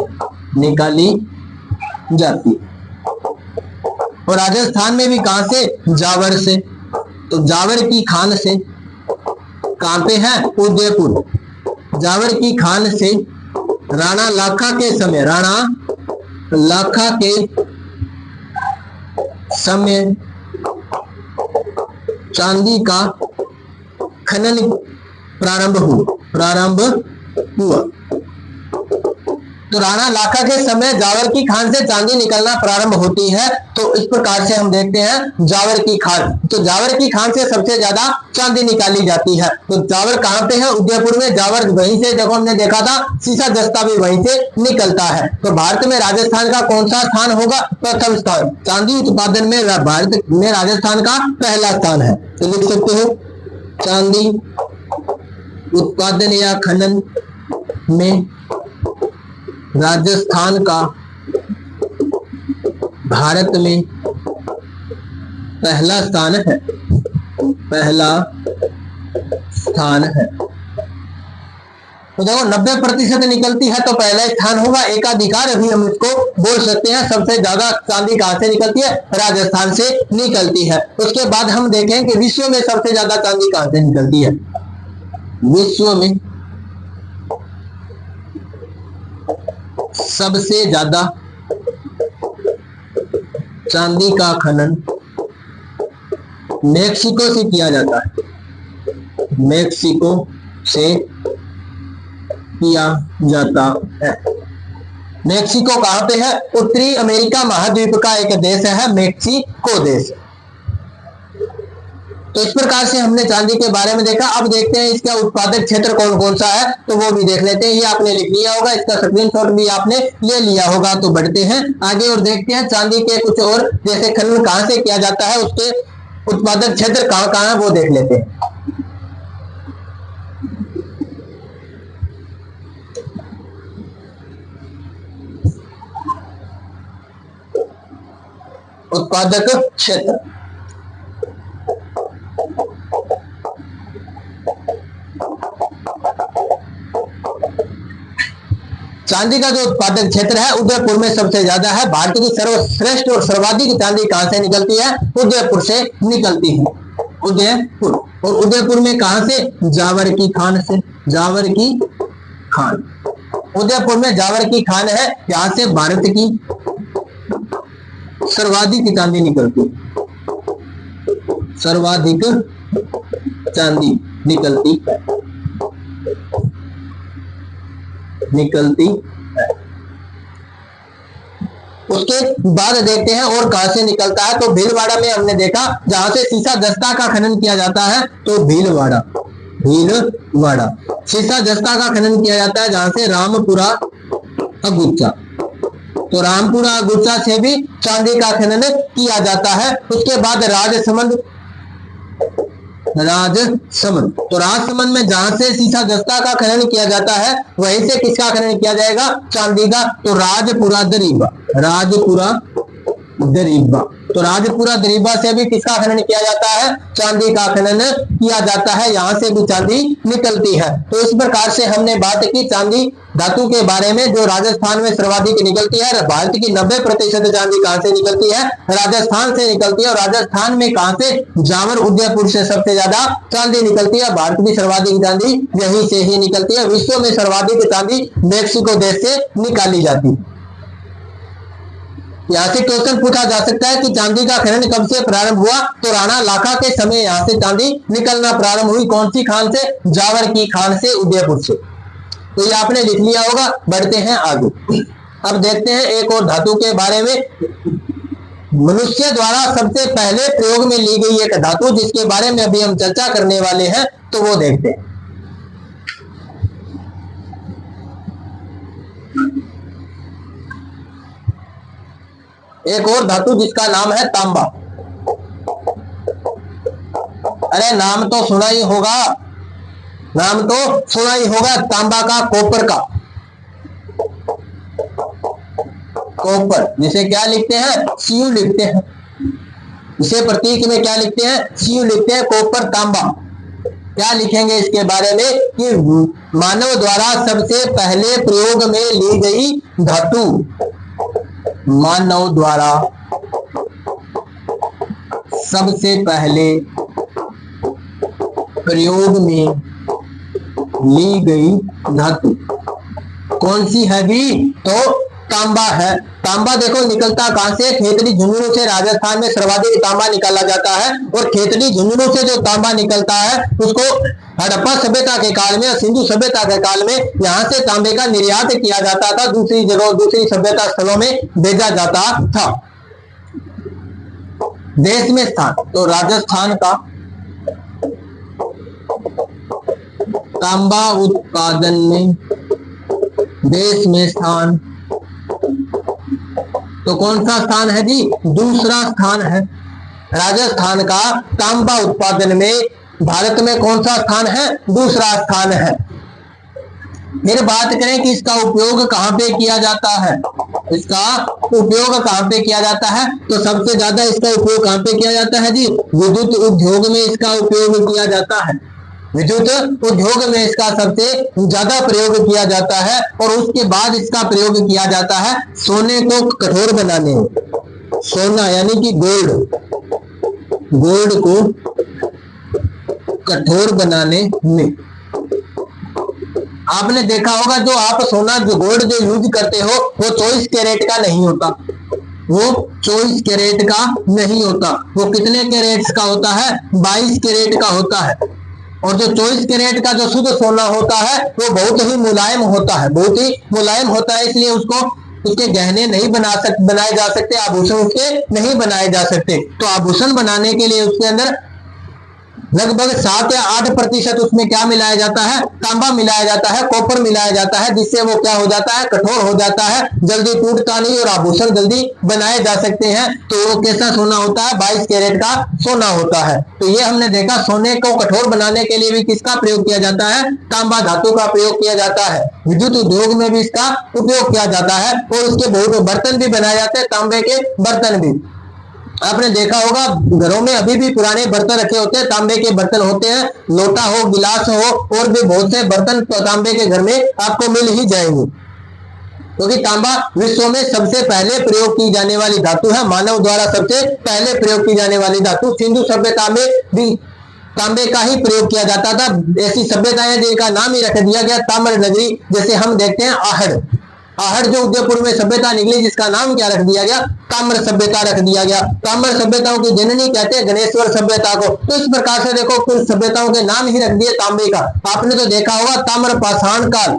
और राजस्थान में भी कहां से? जावर से। तो जावर की खान से कहां पे है? उदयपुर। जावर की खान से राणा लाखा के समय चांदी का खनन प्रारंभ हुआ। तो राणा लाखा के समय जावर की खान से चांदी निकलना प्रारंभ होती है। तो इस प्रकार से हम देखते हैं जावर की खान। तो जावर की खान से सबसे ज्यादा चांदी निकाली जाती है। तो जावर कहां पे है? उदयपुर में। जावर वहीं से, जब हमने देखा था सीसा जस्ता भी वहीं से निकलता है। तो भारत में राजस्थान का कौन सा स्थान होगा? प्रथम स्थान। चांदी उत्पादन में भारत में राजस्थान का पहला स्थान है। तो लिख सकते हो चांदी उत्पादन या खनन में राजस्थान का भारत में पहला स्थान है। तो देखो 90% निकलती है तो पहला स्थान होगा। एकाधिकार अभी हम इसको बोल सकते हैं। सबसे ज्यादा चांदी कहां से निकलती है? राजस्थान से निकलती है। उसके बाद हम देखें कि विश्व में सबसे ज्यादा चांदी कहां से निकलती है। विश्व में सबसे ज्यादा चांदी का खनन मेक्सिको से किया जाता है। मेक्सिको से किया जाता है। मेक्सिको कहां पे है? उत्तरी अमेरिका महाद्वीप का एक देश है मेक्सिको देश। तो इस प्रकार से हमने चांदी के बारे में देखा। अब देखते हैं इसका उत्पादक क्षेत्र कौन कौन सा है, तो वो भी देख लेते हैं। ये आपने लिख लिया होगा, इसका स्क्रीनशॉट भी आपने ले लिया होगा। तो बढ़ते हैं आगे और देखते हैं चांदी के कुछ और, जैसे खनन कहां से किया जाता है, उसके उत्पादक क्षेत्र कहां कहां है वो देख लेते हैं। उत्पादक क्षेत्र, चांदी का जो उत्पादक क्षेत्र है उदयपुर में सबसे ज्यादा है। भारत की सर्वश्रेष्ठ और सर्वाधिक चांदी कहां से निकलती है, उदयपुर से निकलती है। उदयपुर, और उदयपुर में कहां से, जावर की खान से। जावर की खान, उदयपुर में जावर की खान है, यहां से भारत की सर्वाधिक चांदी निकलती, सर्वाधिक चांदी निकलती है, निकलती है। उसके बाद देखते हैं और कहां से निकलता है, तो भीलवाड़ा में हमने देखा जहां से सीसा दस्ता का खनन किया जाता है, तो भीलवाड़ा, भीलवाड़ा सीसा दस्ता का खनन किया जाता है, जहां से रामपुरा अगुच्चा, तो रामपुरा अगुच्चा से भी चांदी का खनन किया जाता है। उसके बाद राजसमंद, राजसमंद, तो राजसमंद में जहां से सीसा दस्ता का खनन किया जाता है वहीं से किसका खनन किया जाएगा, चांदी का, तो राजपुरा दरीबा, राजपुरा दरीबा, तो राजपुरा दरीबा से भी किसका खनन किया जाता है, चांदी का खनन किया जाता है, यहां से भी चांदी निकलती है। तो इस प्रकार से हमने बात की चांदी धातु के बारे में, जो राजस्थान में सर्वाधिक निकलती है। भारत की 90% चांदी कहां से निकलती है, राजस्थान से निकलती है। और राजस्थान में कहां से, जावर उदयपुर से सबसे ज्यादा चांदी निकलती है। भारत की सर्वाधिक चांदी यहीं से ही निकलती है। विश्व में सर्वाधिक चांदी मेक्सिको देश से निकाली जाती है। यहाँ से क्वेश्चन पूछा जा सकता है कि चांदी का खनन कब से प्रारंभ हुआ, तो राणा लाखा के समय यहाँ से चांदी निकलना प्रारंभ हुई। कौन सी खान से, जावर की खान से, उदयपुर से। तो ये आपने लिख लिया होगा। बढ़ते हैं आगे, अब देखते हैं एक और धातु के बारे में। मनुष्य द्वारा सबसे पहले प्रयोग में ली गई एक धातु जिसके बारे में अभी हम चर्चा करने वाले हैं, तो वो देखते हैं। एक और धातु जिसका नाम है तांबा। अरे नाम तो सुना ही होगा, नाम तो सुना ही होगा, तांबा का, कॉपर का। कॉपर जिसे क्या लिखते हैं, सीयू लिखते हैं। इसे प्रतीक में क्या लिखते हैं, सीयू लिखते हैं। कॉपर, तांबा। क्या लिखेंगे इसके बारे में कि मानव द्वारा सबसे पहले प्रयोग में ली गई धातु, मानव द्वारा सबसे पहले प्रयोग में ली गई धातु कौन सी है भी, तो तांबा है। तांबा देखो निकलता कहां से, खेतड़ी झुंझुनू से। राजस्थान में सर्वाधिक तांबा निकाला जाता है। और खेतड़ी झुंझुनू से जो तांबा निकलता है उसको हड़प्पा सभ्यता के काल में, सिंधु सभ्यता के काल में यहां से तांबे का निर्यात किया जाता था, दूसरी जगह, दूसरी सभ्यता स्थलों में भेजा जाता था। देश में स्थान, तो राजस्थान का तांबा उत्पादन में देश में स्थान, तो कौन सा स्थान है जी, दूसरा स्थान है। राजस्थान का तांबा उत्पादन में भारत में कौन सा स्थान है, दूसरा स्थान है। फिर बात करें कि इसका उपयोग कहां पे किया जाता है, इसका उपयोग कहां पे किया जाता है, तो सबसे ज्यादा इसका उपयोग कहां पे किया जाता है जी, विद्युत उद्योग में इसका उपयोग किया जाता है। विद्युत उद्योग में इसका सबसे ज्यादा प्रयोग किया जाता है। और उसके बाद इसका प्रयोग किया जाता है सोने को कठोर बनाने, सोना यानी कि गोल्ड, गोल्ड को कठोर बनाने में। आपने देखा होगा जो आप सोना, जो गोल्ड जो यूज करते हो वो 24 कैरेट का नहीं होता, वो 24 कैरेट का नहीं होता। वो कितने कैरेट्स का होता है, 22 कैरेट का होता है। और जो 24 कैरेट का जो शुद्ध सोना होता है वो बहुत ही मुलायम होता है, बहुत ही मुलायम होता है। इसलिए उसको, उसके गहने नहीं बनाए जा सकते, आभूषण उसके नहीं बनाए जा सकते। तो आभूषण बनाने के लिए उसके अंदर लगभग 7 या 8% उसमें क्या मिलाया जाता है, तांबा मिलाया जाता है, कॉपर मिलाया जाता है, जिससे वो क्या हो जाता है, कठोर हो जाता है, जल्दी टूटता नहीं और आभूषण जल्दी बनाए जा सकते हैं। तो वो कैसा सोना होता है, 22 कैरेट का सोना होता है। तो ये हमने देखा सोने को कठोर बनाने के लिए भी किसका प्रयोग किया जाता है, तांबा धातु का प्रयोग किया जाता है। विद्युत उद्योग में भी इसका उपयोग किया जाता है और उसके बहुत बर्तन भी बनाए जाते हैं, तांबे के बर्तन भी। आपने देखा होगा घरों में अभी भी पुराने बर्तन रखे होते हैं, तांबे के बर्तन होते हैं, लोटा हो, गिलास हो और भी बहुत से बर्तन तांबे के घर में आपको मिल ही जाएंगे। क्योंकि तांबा विश्व में सबसे पहले प्रयोग की जाने वाली धातु है, मानव द्वारा सबसे पहले प्रयोग की जाने वाली धातु। सिंधु सभ्यता में भी तांबे का ही प्रयोग किया जाता था। ऐसी सभ्यताएं जिनका नाम ही रख दिया गया ताम्र नगरी, जैसे हम देखते हैं आहड़। आहड़ जो उदयपुर में सभ्यता निकली, जिसका नाम क्या रख दिया गया, ताम्र सभ्यता रख दिया गया। ताम्र सभ्यताओं की जननी कहते हैं गणेश्वर सभ्यता को। तो इस प्रकार से देखो कुछ सभ्यताओं के नाम ही रख दिए तांबे का। आपने तो देखा होगा ताम्र पाषाण काल,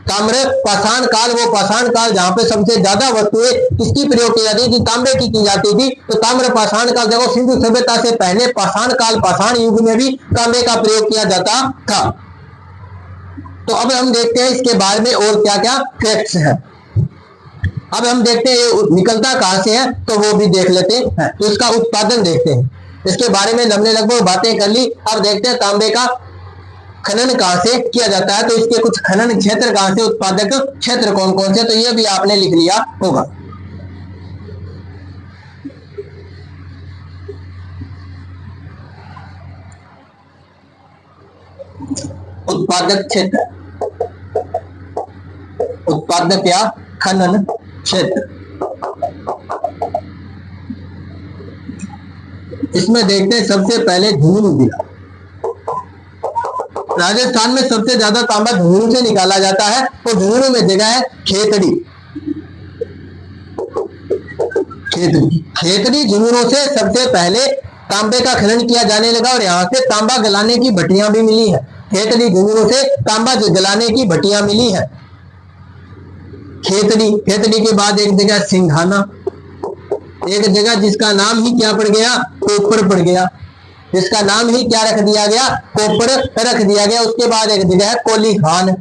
ताम्र पाषाण काल, वो पाषाण काल जहां पे सबसे ज्यादा वस्तुएं किसकी प्रयोग की जाती थी, तांबे की जाती थी। तो ताम्र पाषाण काल देखो, सिंधु सभ्यता से पहले पाषाण काल, पाषाण युग में भी तांबे का प्रयोग किया जाता था। तो अब हम देखते हैं इसके बारे में और क्या क्या फैक्ट्स हैं। अब हम देखते हैं ये निकलता कहां से है, तो वो भी देख लेते हैं। तो इसका उत्पादन देखते हैं, इसके बारे में हमने लगभग बातें कर ली। अब देखते हैं तांबे का खनन कहां से किया जाता है, तो इसके कुछ खनन क्षेत्र कहां से, उत्पादक क्षेत्र कौन कौन से, तो ये भी आपने लिख लिया होगा। उत्पादक क्षेत्र, उत्पादक या खनन क्षेत्र, इसमें देखते हैं सबसे पहले झुंझुनू जिला। राजस्थान में सबसे ज्यादा तांबा झुंझुनू से निकाला जाता है और झुंझुनू में जगह है खेतड़ी। खेतड़ी झुंझुनू से सबसे पहले तांबे का खनन किया जाने लगा और यहाँ से तांबा गलाने की भट्टियां भी मिली है। खेतड़ी झुंझुनू से तांबा गलाने की भट्टियां मिली है। खेतड़ी के बाद एक जगह सिंघाना, एक जगह जिसका नाम ही क्या पड़ गया, कोपर पड़ गया, जिसका नाम ही क्या रख दिया गया, कोपर रख दिया गया। उसके बाद एक जगह है कोलीहान,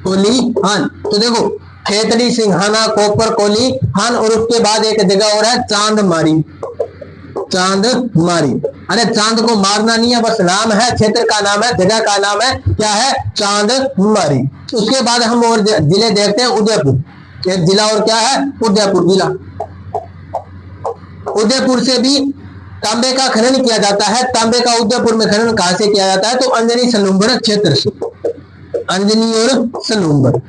कोलीहान। तो देखो खेतड़ी, सिंघाना, कोपर, कोलीहान और उसके बाद एक जगह और है चांदमारी, चांदमारी। अरे चांद को मारना नहीं है, बस नाम है, क्षेत्र का नाम है, जगह का नाम है, क्या है, चांदमारी। उसके बाद हम और जिले देखते हैं, उदयपुर। एक जिला और क्या है, उदयपुर जिला। उदयपुर से भी तांबे का खनन किया जाता है। तांबे का उदयपुर में खनन कहां से किया जाता है, तो अंजनी सलूम्बर क्षेत्र से। अंजनी और सलूम्बर,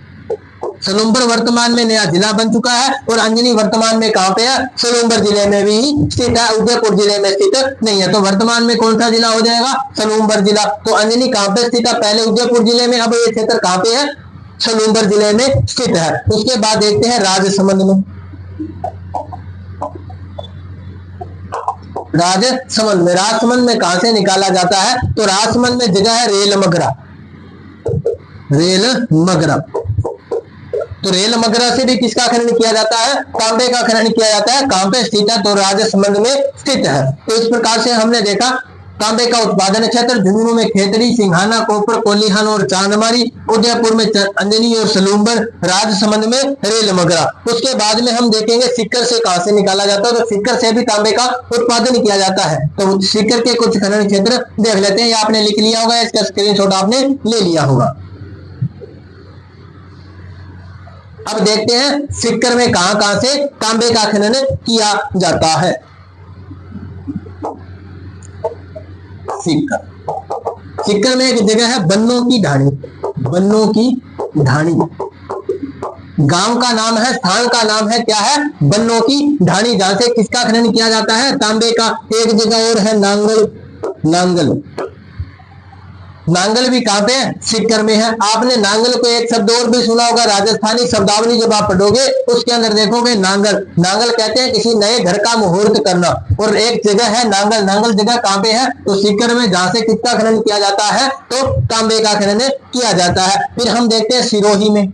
सलूम्बर वर्तमान में नया जिला बन चुका है और अंजनी वर्तमान में कहां पे है, सलूम्बर जिले में भी स्थित है, उदयपुर जिले में स्थित नहीं है। तो वर्तमान में कौन सा जिला हो जाएगा, सलूम्बर जिला। तो अंजनी कहां पे स्थित है, पहले उदयपुर जिले में, अब ये क्षेत्र कहां पे है, सलूम्बर जिले में स्थित है। उसके बाद देखते हैं राजसमंद में। राजसमंद में कहां से निकाला जाता है, तो राजसमंद में जगह है रेल मगरा, रेल मगरा। तो रेल मगरा से भी किसका खनन किया जाता है, तांबे का खनन किया जाता है। कहां पे स्थित है, तो राजसमंद में स्थित है। तो इस प्रकार से हमने देखा तांबे का उत्पादन क्षेत्र, झुंझुनू में खेतड़ी, सिंघाना, कोपर, कोलीहान और चांदमारी, उदयपुर में अंजनी और सलूम्बर, राजसमंद में रेल मगरा। उसके बाद में हम देखेंगे सिक्कर से कहां से निकाला जाता है, तो सिक्कर से भी तांबे का उत्पादन किया जाता है। तो सिक्कर के कुछ खनन क्षेत्र देख लेते हैं, ये आपने लिख लिया होगा, इसका स्क्रीनशॉट आपने ले लिया होगा। अब देखते हैं सिक्कर में कहां कहां से तांबे का खनन किया जाता है। सिक्कर में एक जगह है बन्नों की ढाणी, बन्नों की ढाणी। गांव का नाम है, स्थान का नाम है, क्या है, बन्नों की ढाणी, जहां से किसका खनन किया जाता है, तांबे का। एक जगह और है नांगल, नांगल। नांगल भी कहां पे है, सिक्कर में है। आपने नांगल को एक शब्द और भी सुना होगा, राजस्थानी शब्दावली जब आप पढ़ोगे उसके अंदर देखोगे नांगल। नांगल कहते हैं किसी नए घर का मुहूर्त करना। और एक जगह है नांगल, नांगल जगह कहां पे है, तो सिक्कर में, जहां से किसका खनन किया जाता है, तो तांबे का खनन किया जाता है। फिर हम देखते हैं सिरोही में,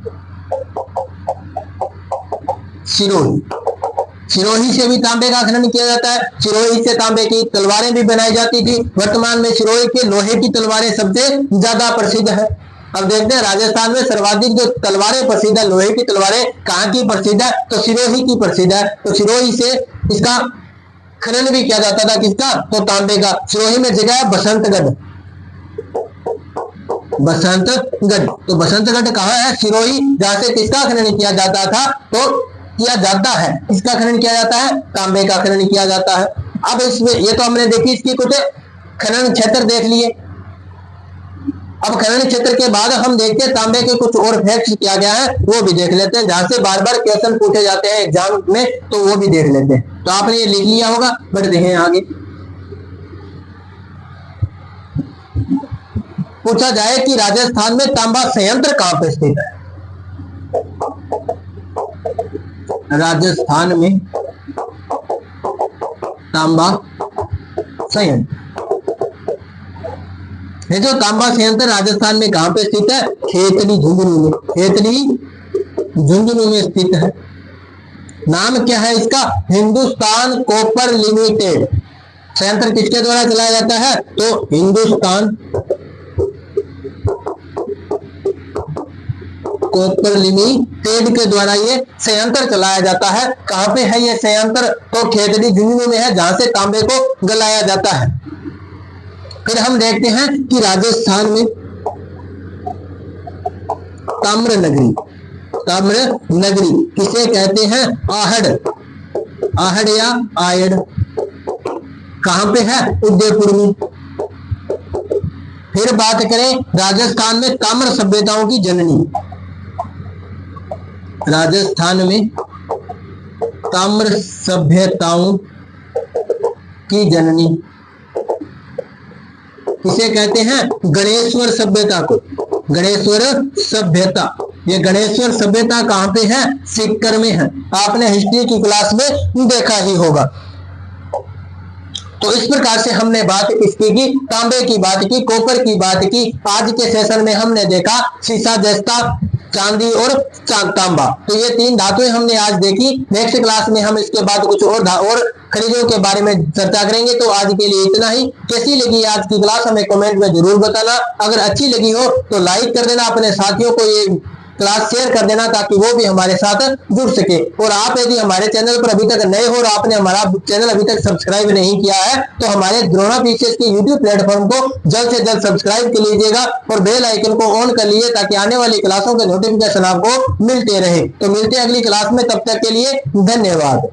सिरोही। सिरोही से भी तांबे का खनन किया जाता है। सिरोही से तांबे की तलवारें भी बनाई जाती थी। वर्तमान में सिरोही के लोहे की तलवारें सबसे ज्यादा प्रसिद्ध है। अब देखते हैं राजस्थान में सर्वाधिक जो तलवारें प्रसिद्ध है, लोहे की तलवारें कहाँ की प्रसिद्ध है, तो सिरोही की प्रसिद्ध है। तो सिरोही से इसका खनन भी किया जाता था, किसका, तो तांबे का। सिरोही में जगह है बसंतगढ़। बसंतगढ़, तो बसंतगढ़ कहाँ है, सिरोही, जहां से किसका खनन किया जाता था, तो किया जाता है, किसका खनन किया जाता है, तांबे का खनन किया जाता है। अब इसमें ये तो हमने देखी इसकी कुछ खनन क्षेत्र देख लिए। अब खनन क्षेत्र के बाद हम देखते हैं तांबे के कुछ और फैक्ट्स किया गया है, वो भी देख लेते हैं, जहां से बार बार क्वेश्चन पूछे जाते हैं एग्जाम में, तो वो भी देख लेते हैं। तो आपने ये लिख लिया होगा, बढ़ते हैं आगे। पूछा जाए कि राजस्थान में तांबा संयंत्र कहां पर स्थित है। राजस्थान में तांबा संयंत्र, ये जो तांबा संयंत्र राजस्थान में कहां पे स्थित है, खेतड़ी झुंझुनू में। खेतड़ी झुंझुनू में स्थित है। नाम क्या है इसका, हिंदुस्तान कॉपर लिमिटेड। संयंत्र किसके द्वारा चलाया जाता है, तो हिंदुस्तान कॉपर लिमिटेड के द्वारा ये संयंत्र चलाया जाता है। कहां पे है ये संयंत्र, तो खेतड़ी झुंझुनू में है, जहां से तांबे को गलाया जाता है। फिर हम देखते हैं कि राजस्थान में ताम्र नगरी, ताम्र नगरी किसे कहते हैं, आहड़, आहड़ या आयड़, कहां पे है, उदयपुर में। फिर बात करें राजस्थान में ताम्र सभ्यताओं की जननी, राजस्थान में ताम्र सभ्यताओं की जननी किसे कहते हैं, गणेश्वर सभ्यता को। गणेश्वर सभ्यता, ये गणेश्वर सभ्यता कहां पे है, सीकर में है। आपने हिस्ट्री की क्लास में देखा ही होगा। तो इस प्रकार से हमने बात किसकी की, तांबे की बात की, कॉपर की बात की। आज के सेशन में हमने देखा सीसा, जस्ता, चांदी और तांबा। तो ये तीन धातुएं हमने आज देखी। नेक्स्ट क्लास में हम इसके बाद कुछ और खनिजों के बारे में चर्चा करेंगे। तो आज के लिए इतना ही। कैसी लगी आज की क्लास हमें कमेंट में जरूर बताना। अगर अच्छी लगी हो तो लाइक कर देना, अपने साथियों को ये क्लास शेयर कर देना, ताकि वो भी हमारे साथ जुड़ सके। और आप यदि हमारे चैनल पर अभी तक नए हो और आपने हमारा चैनल अभी तक सब्सक्राइब नहीं किया है, तो हमारे द्रोणा पीसीएस के यूट्यूब प्लेटफॉर्म को जल्द से जल्द सब्सक्राइब कर लीजिएगा और बेल आइकन को ऑन कर लीजिए, ताकि आने वाली क्लासों के नोटिफिकेशन आपको मिलते रहे। तो मिलते हैं अगली क्लास में, तब तक के लिए धन्यवाद।